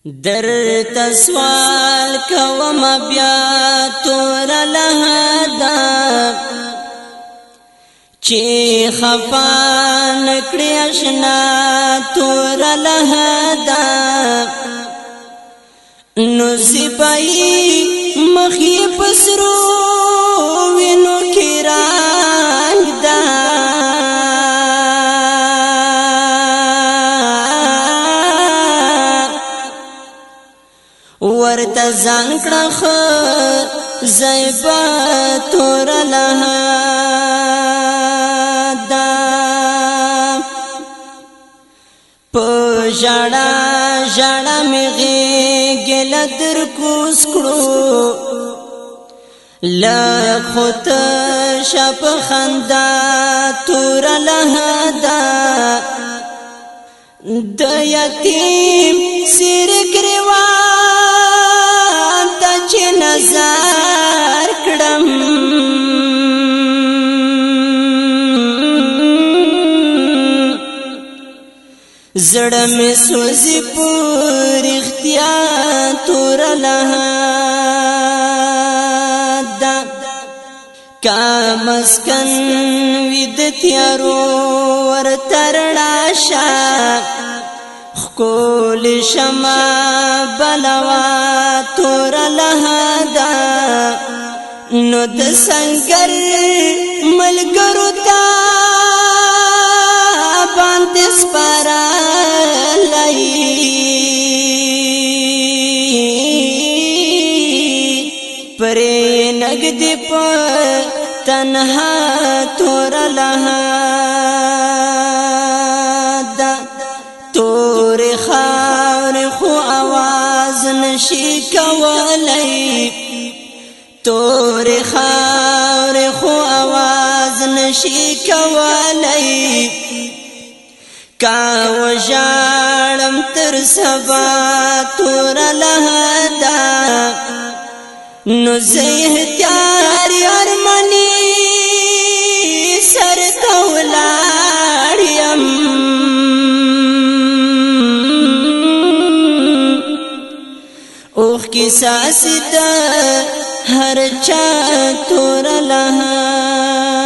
در تسوال کوم بیا تور لهدا چی خفا نکړی آشنا تور لهدا نو سپای مخی پسرو وینو کیران دا ورته ځان کړه زیبا تور لهدا په ژړا ژړا مې غېږ له در کوز کړو له خود شپ خندا تور لهدا د یتیم سر گریوان ته چې نظر کړم زړه مې سوځي پر اختیار تور لهدا کا مسکن وید تیارو ور ترړاشا خول شما بلوا تور لهدا نو د سنگر ملګرو تا باندې سپارا لای پرې نګدې په تنها تور لهدا تور خاور خو आवाज نشي کولای تور خاور خو आवाज نشي کولای کا وژړم تر سبا تور لهدا نو زه اختیار ارمنی سر تولاړم اوخ کی ساس د هر چا تور لهدا